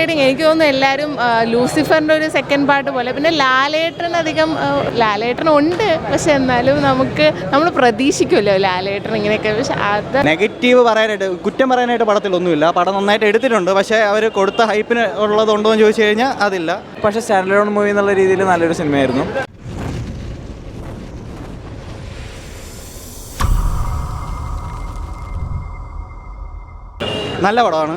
Degrading എനിക്ക് തോന്നുന്നു എല്ലാവരും ലൂസിഫറിൻ്റെ ഒരു സെക്കൻഡ് പാർട്ട് പോലെ. പിന്നെ ലാലേട്ടൻ ഉണ്ട്, പക്ഷെ എന്നാലും നമ്മൾ പ്രതീക്ഷിക്കുമല്ലോ ലാലേട്ടൻ ഇങ്ങനെയൊക്കെ. പക്ഷെ അത് നെഗറ്റീവ് പറയാനായിട്ട്, കുറ്റം പറയാനായിട്ട് പടത്തിലൊന്നുമില്ല. പടം നന്നായിട്ട് എടുത്തിട്ടുണ്ട്, പക്ഷേ അവർ കൊടുത്ത ഹൈപ്പിന് ഉള്ളതുണ്ടോ എന്ന് ചോദിച്ചു കഴിഞ്ഞാൽ അതില്ല. പക്ഷേ സ്റ്റാൻഡ് അലോൺ മൂവി എന്നുള്ള രീതിയിൽ നല്ലൊരു സിനിമയായിരുന്നു. നല്ല പടമാണ്.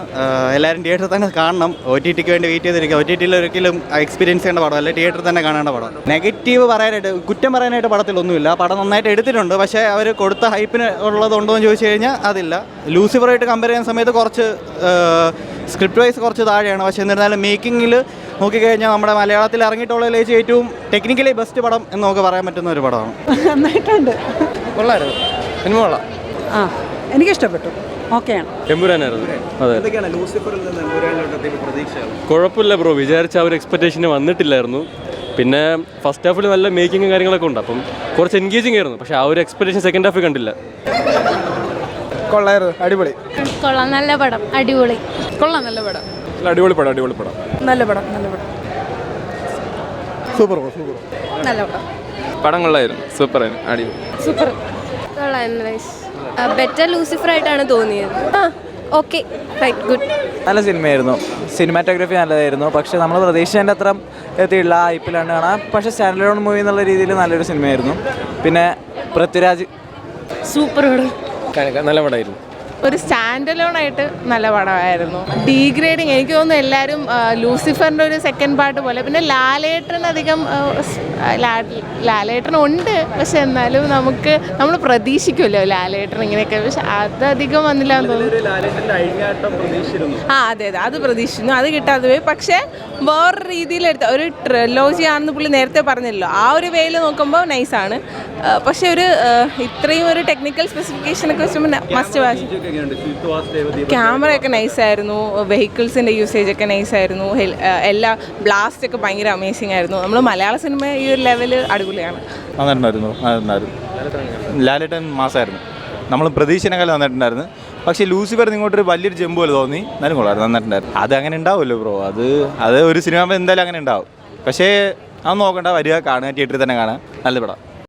എല്ലാവരും തിയേറ്ററിൽ തന്നെ കാണണം. OTT വേണ്ടി വെയിറ്റ് ചെയ്തിരിക്കുക. OTT ഒരിക്കലും എക്സ്പീരിയൻസ് ചെയ്യേണ്ട പടമല്ല, തിയേറ്ററിൽ തന്നെ കാണേണ്ട പടം. നെഗറ്റീവ് പറയാനായിട്ട്, കുറ്റം പറയാനായിട്ട് പടത്തിലൊന്നുമില്ല. പടം നന്നായിട്ട് എടുത്തിട്ടുണ്ട്, പക്ഷേ അവർ കൊടുത്ത ഹൈപ്പിന് ഉള്ളതുണ്ടോ എന്ന് ചോദിച്ചു കഴിഞ്ഞാൽ അതില്ല. ലൂസിഫറായിട്ട് കമ്പയർ ചെയ്യുന്ന സമയത്ത് കുറച്ച് സ്ക്രിപ്റ്റ് വൈസ് കുറച്ച് താഴെയാണ്. പക്ഷേ എന്നിരുന്നാലും മേക്കിങ്ങിൽ നോക്കിക്കഴിഞ്ഞാൽ നമ്മുടെ മലയാളത്തിൽ ഇറങ്ങിയിട്ടുള്ളതിൽ വെച്ച് ഏറ്റവും ടെക്നിക്കലി ബെസ്റ്റ് പടം എന്ന് നമുക്ക് പറയാൻ പറ്റുന്ന ഒരു പടമാണ്. നന്നായിട്ടുണ്ട്. കൊള്ളായിരുന്നു സിനിമ, കൊള്ളാം. എനിക്കിഷ്ടപ്പെട്ടു. ഓക്കെയാണ്. എമ്പുരാനായിരുന്നു. അതെ, കുഴപ്പമില്ല ബ്രോ. വിചാരിച്ച ആ ഒരു എക്സ്പെക്ടേഷന് വന്നിട്ടില്ലായിരുന്നു. പിന്നെ ഫസ്റ്റ് ഹാഫിൽ നല്ല മേക്കിങ്ങും കാര്യങ്ങളൊക്കെ ഉണ്ട്, അപ്പം കുറച്ച് എൻഗേജിങ് ആയിരുന്നു. പക്ഷേ ആ ഒരു എക്സ്പെക്ടേഷൻ സെക്കൻഡ് ഹാഫിൽ കണ്ടില്ല. കൊള്ളായിരുന്നു, അടിപൊളി. കൊള്ളാം, നല്ല പടം, അടിപൊളി. കൊള്ളാം, നല്ല പടം. അടിപൊളി പടം, അടിപൊളി പടം. നല്ല പടം. സൂപ്പർ. നല്ല പടം. പടം കൊള്ളായിരുന്നു, സൂപ്പറായിരുന്നു, അടിപൊളി. സൂപ്പർ. ബെറ്റർ ലൂസിഫർ ആയിട്ടാണ് തോന്നിയത്. Okay, right, good. നല്ല സിനിമയായിരുന്നു. സിനിമാറ്റോഗ്രാഫി നല്ലതായിരുന്നു. പക്ഷേ നമ്മൾ പ്രതീക്ഷിച്ചതിൻ്റെ അത്ര എത്തിയുള്ള ഹൈപ്പിലാണ് കാണാം. പക്ഷേ സ്റ്റാൻഡ് അലോൺ മൂവി എന്നുള്ള രീതിയിൽ നല്ലൊരു സിനിമയായിരുന്നു. പിന്നെ പൃഥ്വിരാജ് സൂപ്പർ പടം, നല്ല പടമായിരുന്നു. ഒരു സ്റ്റാൻഡ് അലോൺ ആയിട്ട് നല്ല പടമായിരുന്നു. ഡീഗ്രേഡിങ് എനിക്ക് തോന്നുന്നു എല്ലാവരും ലൂസിഫറിൻ്റെ ഒരു സെക്കൻഡ് പാർട്ട് പോലെ. പിന്നെ ലാലേട്ടൻ ഉണ്ട്, പക്ഷെ എന്നാലും നമ്മൾ പ്രതീക്ഷിക്കുമല്ലോ ലാലേട്ടൻ ഇങ്ങനെയൊക്കെ. പക്ഷെ അതധികം വന്നില്ല എന്ന് തോന്നുന്നു. അതെ, അത് പ്രതീക്ഷിക്കുന്നു. അത് കിട്ടാതെ പോയി. പക്ഷേ വേറൊരു രീതിയിലെടുത്ത ഒരു ട്രിലോജി ആണെന്ന് പുള്ളി നേരത്തെ പറഞ്ഞല്ലോ. ആ ഒരു വേയിൽ നോക്കുമ്പോൾ നൈസാണ്. പക്ഷെ ഇത്രയും ഒരു ടെക്നിക്കൽ സ്പെസിഫിക്കേഷനൊക്കെ വെച്ചുമ്പോൾ മസ്റ്റ് വാച്ച്. ക്യാമറയൊക്കെ നൈസായിരുന്നു, വെഹിക്കിൾസിൻ്റെ യൂസേജ് ഒക്കെ നൈസായിരുന്നു, എല്ലാ ബ്ലാസ്റ്റ് ഒക്കെ ഭയങ്കര അമേസിങ് ആയിരുന്നു. നമ്മൾ മലയാള സിനിമ ഈ ഒരു ലെവല് അടിപൊളിയാണ്. നന്നായിട്ടുണ്ടായിരുന്നു. ലാലേട്ടൻ മാസമായിരുന്നു. നമ്മൾ പ്രതീക്ഷനേക്കാൾ നന്നായിട്ടുണ്ടായിരുന്നു. പക്ഷേ ലൂസിഫർ ഇങ്ങോട്ടൊരു വലിയൊരു ജമ്പ് പോലെ തോന്നി. എന്നാലും കൊള്ളായിരുന്നു, നന്നായിട്ടുണ്ടായിരുന്നു. അത് അങ്ങനെ ഉണ്ടാവുമല്ലോ ബ്രോ. അത് ഒരു സിനിമ എന്തായാലും അങ്ങനെ ഉണ്ടാവും. പക്ഷേ അത് നോക്കണ്ട, വരിക, കാണുക, തിയേറ്ററിൽ തന്നെ കാണുക. നല്ല പടം.